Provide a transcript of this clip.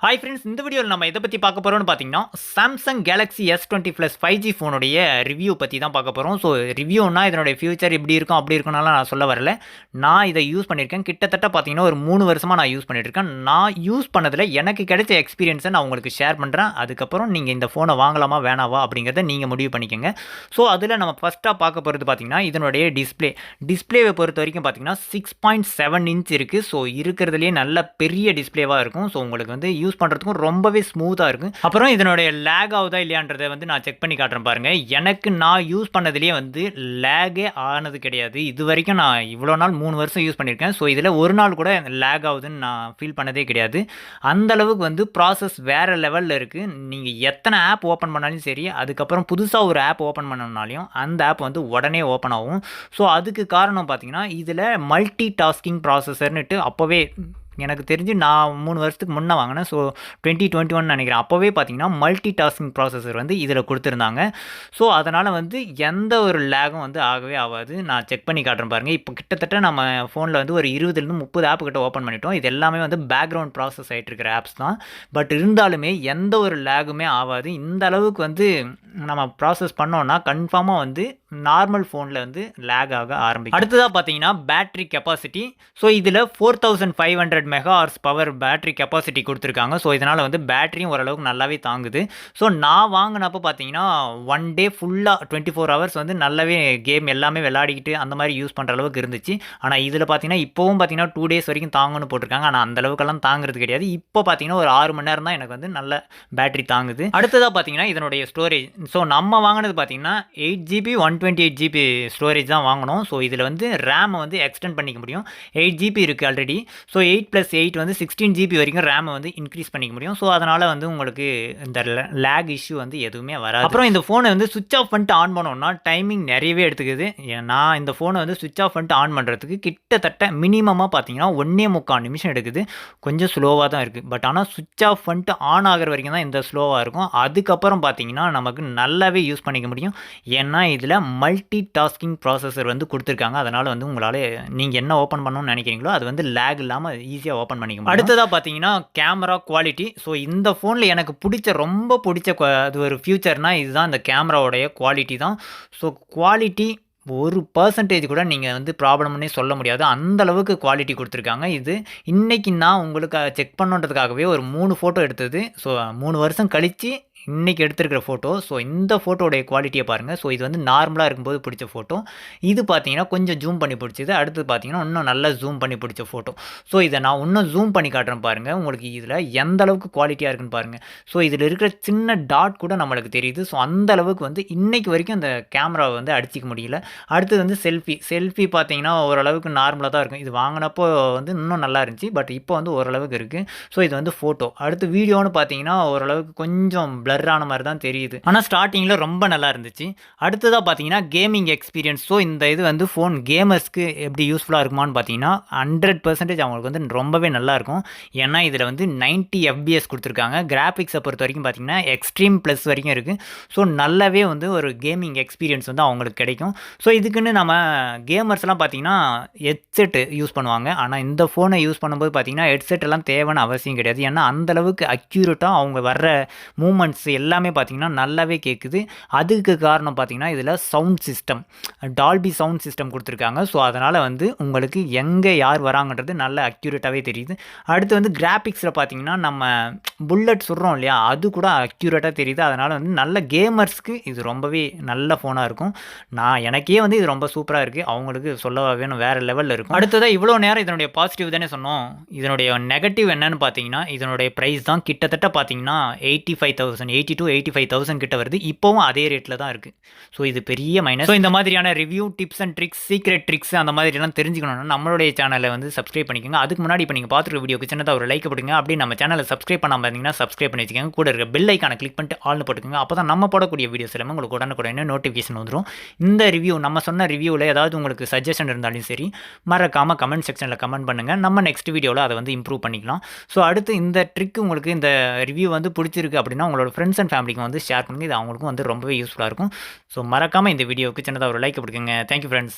Hi friends, இந்த வீடியோவில் நம்ம எதை பற்றி பார்க்க போகிறோம்னு பார்த்தீங்கன்னா Samsung Galaxy S20 plus 5G ஃபோனுடைய ரிவ்யூ பற்றி தான் பார்க்க போகிறோம். ஸோ ரிவ்யூனா இதனுடைய ஃபியூச்சர் இப்படி இருக்கும் அப்படி இருக்கும்னாலாம் நான் சொல்ல வரல. நான் இதை யூஸ் பண்ணியிருக்கேன். கிட்டத்தட்ட பார்த்தீங்கன்னா ஒரு 3 வருஷமாக நான் யூஸ் பண்ணிட்டுருக்கேன். நான் யூஸ் பண்ணதில் எனக்கு கிடைச்ச எக்ஸ்பீரியன்ஸை நான் உங்களுக்கு ஷேர் பண்ணுறேன். அதுக்கப்புறம் நீங்கள் இந்த ஃபோனை வாங்கலாமா வேணாவா அப்படிங்கிறத நீங்கள் முடிவு பண்ணிக்கோங்க. ஸோ அதில் நம்ம ஃபஸ்ட்டாக பார்க்க போகிறது பார்த்தீங்கன்னா இதனுடைய டிஸ்பிளேவை பொறுத்த வரைக்கும் பார்த்தீங்கன்னா 6.7 இன்ச் இருக்குது. ஸோ இருக்கிறதுலேயே நல்ல பெரிய டிஸ்பிளேவாக இருக்கும். ஸோ உங்களுக்கு வந்து யூஸ் பண்ணுறதுக்கும் ரொம்பவே ஸ்மூத்தாக இருக்கும். அப்புறம் இதனுடைய லேக் ஆகுதா இல்லையான்றதை வந்து நான் செக் பண்ணி காட்டுறேன் பாருங்கள். எனக்கு நான் யூஸ் பண்ணதுலேயே வந்து லேகே ஆனது கிடையாது. இது வரைக்கும் நான் இவ்வளோ நாள் 3 வருஷம் யூஸ் பண்ணியிருக்கேன். ஸோ இதில் ஒரு நாள் கூட லேக் ஆகுதுன்னு நான் ஃபீல் பண்ணதே கிடையாது. அந்தளவுக்கு வந்து ப்ராசஸ் வேறு லெவலில் இருக்குது. நீங்கள் எத்தனை ஆப் ஓப்பன் பண்ணாலும் சரி, அதுக்கப்புறம் புதுசாக ஒரு ஆப் ஓப்பன் பண்ணனாலையும் அந்த ஆப் வந்து உடனே ஓப்பன் ஆகும். ஸோ அதுக்கு காரணம் பார்த்தீங்கன்னா இதில் மல்டி டாஸ்கிங் ப்ராசஸர்னுட்டு அப்போவே எனக்கு தெரிஞ்சு நான் 3 வருஷத்துக்கு முன்னே வாங்கினேன். ஸோ 2021 நினைக்கிறேன். அப்போவே பார்த்தீங்கன்னா மல்டி டாஸ்கிங் ப்ராசஸர் வந்து இதில் கொடுத்துருந்தாங்க. ஸோ அதனால் வந்து எந்த ஒரு லேகும் வந்து ஆகவே ஆகாது. நான் செக் பண்ணி காட்டுறேன் பாருங்கள். இப்போ கிட்டத்தட்ட நம்ம ஃபோனில் வந்து ஒரு 20 30 ஆப் கிட்ட ஓப்பன் பண்ணிட்டோம். இது எல்லாமே வந்து பேக்ரவுண்ட் ப்ராசஸ் ஆகிட்டு இருக்கிற ஆப்ஸ் தான். பட் இருந்தாலுமே எந்த ஒரு லேகுமே ஆகாது. இந்த அளவுக்கு வந்து நம்ம ப்ராசஸ் பண்ணோன்னா கன்ஃபார்மாக வந்து நார்மல் ஃபோனில் வந்து லேக் ஆக ஆரம்பிக்கும். அடுத்ததாக பார்த்தீங்கன்னா பேட்ரி கெப்பாசிட்டி. ஸோ இதில் 4500 மெகாஹார்ஸ் பவர் பேட்ரி கெப்பாசிட்டி கொடுத்துருக்காங்க. ஸோ இதனால் வந்து பேட்டரியும் ஓரளவுக்கு நல்லாவே தாங்குது. ஸோ நான் வாங்கினப்போ பார்த்தீங்கன்னா 1 டே ஃபுல்லாக 24 ஹவர்ஸ் வந்து நல்லாவே கேம் எல்லாமே விளையாடிக்கிட்டு அந்த மாதிரி யூஸ் பண்ணுற அளவுக்கு இருந்துச்சு. ஆனால் இதில் பார்த்தீங்கன்னா இப்போவும் பார்த்தீங்கன்னா 2 டேஸ் வரைக்கும் தாங்குன்னு போட்டிருக்காங்க. ஆனால் அந்த அளவுக்கெல்லாம் தாங்குறது கிடையாது. இப்போ பார்த்தீங்கன்னா ஒரு 6 மணி நேரம் தான் எனக்கு வந்து நல்ல பேட்டரி தாங்குது. அடுத்ததாக பார்த்தீங்கன்னா இதனுடைய ஸ்டோரேஜ். ஸோ நம்ம வாங்கினது பார்த்தீங்கன்னா 8GB 128GB ஸ்டோரேஜ் தான் வாங்கணும். ஸோ இதில் வந்து ரேமை வந்து எக்ஸ்டெண்ட் பண்ணிக்க முடியும். 8GB இருக்குது ஆல்ரெடி. ஸோ 8+8 வந்து 16GB வரைக்கும் ரேமை வந்து இன்க்ரீஸ் பண்ணிக்க முடியும். ஸோ அதனால் வந்து உங்களுக்கு இந்த லேக் இஷ்யூ வந்து எதுவுமே வராது. அப்புறம் இந்த ஃபோனை வந்து சுவிட்ச் ஆஃப் பண்ணிட்டு ஆன் பண்ணோம்னா டைமிங் நிறையவே எடுத்துக்குது. நான் இந்த ஃபோனை வந்து சுவிட்ச் ஆஃப் பண்ணிட்டு ஆன் பண்ணுறதுக்கு கிட்டத்தட்ட மினிமமாக பார்த்தீங்கன்னா 1.25 நிமிஷம் எடுக்குது. கொஞ்சம் ஸ்லோவாக தான் இருக்குது. பட் ஆனால் சுவிட்ச் ஆஃப் பண்ணிட்டு ஆன் ஆகிற வரைக்கும் தான் இந்த ஸ்லோவாக இருக்கும். அதுக்கப்புறம் பார்த்தீங்கன்னா நமக்கு நல்லாவே யூஸ் பண்ணிக்க முடியும். ஏன்னா இதில் மல்டி டாஸ்கிங் ப்ராசஸர் வந்து கொடுத்துருக்காங்க. அதனால் வந்து உங்களால் நீங்கள் என்ன ஓப்பன் பண்ணணும்னு நினைக்கிறீங்களோ அது வந்து லேக் இல்லாமல் ஈஸியாக ஓப்பன் பண்ணிக்க முடியும். அடுத்ததாக பார்த்தீங்கன்னா கேமரா குவாலிட்டி. ஸோ இந்த ஃபோனில் எனக்கு ரொம்ப பிடிச்ச அது ஒரு ஃபியூச்சர்னால் இதுதான், இந்த கேமராவோடைய குவாலிட்டி தான். ஸோ குவாலிட்டி 1% கூட நீங்கள் வந்து ப்ராப்ளம்னே சொல்ல முடியாது. அந்தளவுக்கு குவாலிட்டி கொடுத்துருக்காங்க. இது இன்றைக்கி நான் உங்களுக்கு செக் பண்ணுன்றதுக்காகவே ஒரு 3 ஃபோட்டோ எடுத்தது. ஸோ 3 வருஷம் கழித்து இன்றைக்கி எடுத்துருக்கிற ஃபோட்டோ. ஸோ இந்த ஃபோட்டோடைய குவாலிட்டியை பாருங்கள். ஸோ இது வந்து நார்மலாக இருக்கும்போது பிடிச்ச ஃபோட்டோ. இது பார்த்தீங்கன்னா கொஞ்சம் ஜூம் பண்ணி பிடிச்சது. அடுத்து பார்த்தீங்கன்னா இன்னும் நல்லா ஜூம் பண்ணி பிடிச்ச ஃபோட்டோ. ஸோ இதை நான் இன்னும் ஜூம் பண்ணி காட்டுறேன் பாருங்கள். உங்களுக்கு இதில் எந்த அளவுக்கு குவாலிட்டியாக இருக்குன்னு பாருங்கள். ஸோ இதில் இருக்கிற சின்ன டாட் கூட நம்மளுக்கு தெரியுது. ஸோ அந்த அளவுக்கு வந்து இன்றைக்கி வரைக்கும் அந்த கேமராவை வந்து அடிச்சிக்க முடியல. அடுத்தது வந்து செல்ஃபி பார்த்தீங்கன்னா ஓரளவுக்கு நார்மலாக தான் இருக்கும். இது வாங்கினப்போ வந்து இன்னும் நல்லா இருந்துச்சு. பட் இப்போ வந்து ஓரளவுக்கு இருக்குது. ஸோ இது வந்து ஃபோட்டோ. அடுத்து வீடியோன்னு பார்த்தீங்கன்னா ஓரளவுக்கு கொஞ்சம் பிளர்ரான மாதிரி தான் தெரியுது. ஆனால் ஸ்டார்டிங்கில் ரொம்ப நல்லா இருந்துச்சு. அடுத்ததாக பார்த்தீங்கன்னா கேமிங் எக்ஸ்பீரியன்ஸ். ஸோ இந்த இது வந்து ஃபோன் கேமர்ஸ்க்கு எப்படி யூஸ்ஃபுல்லாக இருக்குமான்னு பார்த்தீங்கன்னா 100% அவங்களுக்கு வந்து ரொம்பவே நல்லாயிருக்கும். ஏன்னா இதில் வந்து 90 FPS கொடுத்துருக்காங்க. கிராஃபிக்ஸை பொறுத்த வரைக்கும் பார்த்தீங்கன்னா எக்ஸ்ட்ரீம் ப்ளஸ் வரைக்கும் இருக்குது. ஸோ நல்லாவே வந்து ஒரு கேமிங் எக்ஸ்பீரியன்ஸ் வந்து அவங்களுக்கு கிடைக்கும். ஸோ இதுக்குன்னு நம்ம கேமர்ஸ்லாம் பார்த்தீங்கன்னா ஹெட்செட் யூஸ் பண்ணுவாங்க. ஆனால் இந்த ஃபோனை யூஸ் பண்ணும்போது பார்த்தீங்கன்னா ஹெட்செட் எல்லாம் தேவைன்னு அவசியம் கிடையாது. ஏன்னா அந்தளவுக்கு அக்யூரேட்டாக அவங்க வர்ற மூமெண்ட்ஸ் எல்லாமே பார்த்தீங்கன்னா நல்லாவே கேட்குது. அதுக்கு காரணம் பார்த்தீங்கன்னா இதில் sound system, Dolby sound system கொடுத்துருக்காங்க. ஸோ அதனால் வந்து உங்களுக்கு எங்கே யார் வராங்கன்றது நல்ல அக்யூரேட்டாகவே தெரியுது. அடுத்து வந்து கிராஃபிக்ஸில் பார்த்தீங்கன்னா நம்ம புல்லட் சுடுறோம் இல்லையா, அது கூட அக்யூரேட்டாக தெரியுது. அதனால் வந்து நல்ல கேமர்ஸ்க்கு இது ரொம்பவே நல்ல ஃபோனாக இருக்கும். எனக்கே வந்து இது ரொம்ப சூப்பராக இருக்குது. அவங்களுக்கு சொல்ல வேணும், வேறு லெவலில் இருக்கும். அடுத்ததாக இவ்வளோ நேரம் இதனுடைய பாசிட்டிவ் தானே சொன்னோம். இதனுடைய நெகட்டிவ் என்னன்னு பார்த்தீங்கன்னா இதனுடைய ப்ரைஸ் தான். கிட்டத்தட்ட பார்த்தீங்கன்னா 80,000 கிட்ட வருது. இப்போவும் அதே ரேட்டில் தான் இருக்குது. ஸோ இது பெரிய மைனஸ். ஸோ இந்த மாதிரியான review tips and tricks, secret tricks அந்த மாதிரிலாம் தெரிஞ்சுக்கணும்னா நம்மளுடைய சேனலை வந்து சப்ஸ்கிரைப் பண்ணிக்கோங்க. அதுக்கு முன்னாடி இப்போ நீங்கள் பார்த்துருக்க வீடியோக்கு சின்னதாக ஒரு லைக் போடுங்க. அப்படி நம்ம சேனலை சப்ஸ்கிரைப் பண்ணாமல் பார்த்தீங்கன்னா சப்ஸ்கிரைப் பண்ணி வச்சுக்கோங்க. கூட இருக்க பெல் ஐக்கானை கிளிக் பண்ணிட்டு ஆல்னு போட்டுக்கோங்க. அப்போ தான் நம்ம போடக்கூடிய வீடியோஸ் எல்லாமே உங்களுக்கு உடனுக்குடனே நோட்டிஃபிகேஷன் வந்துடும். இந்த ரிவ்யூ நம்ம சொன்ன ரிவ்யூவில் ஏதாவது உங்களுக்கு சஜஷன் இருந்தாலும் சரி, மறக்காமல் கமெண்ட் செக்ஷனில் கமெண்ட் பண்ணுங்கள். நம்ம நெக்ஸ்ட் வீடியோவில் அதை வந்து இம்ப்ரூவ் பண்ணிக்கலாம். ஸோ அடுத்து இந்த ட்ரிக் உங்களுக்கு இந்த ரிவ்யூ வந்து பிடிச்சிருக்கு அப்படின்னா உங்களோட ஃப்ரெண்ட்ஸ் அண்ட் ஃபேமிலிக்கு வந்து ஷேர் பண்ணுங்கள். இது அவங்களுக்கும் வந்து ரொம்பவே யூஸ்ஃபுல்லாக இருக்கும். ஸோ மறக்காமல் இந்த வீடியோவுக்கு சின்னதாக ஒரு லைக் கொடுக்குங்க. Thank you friends.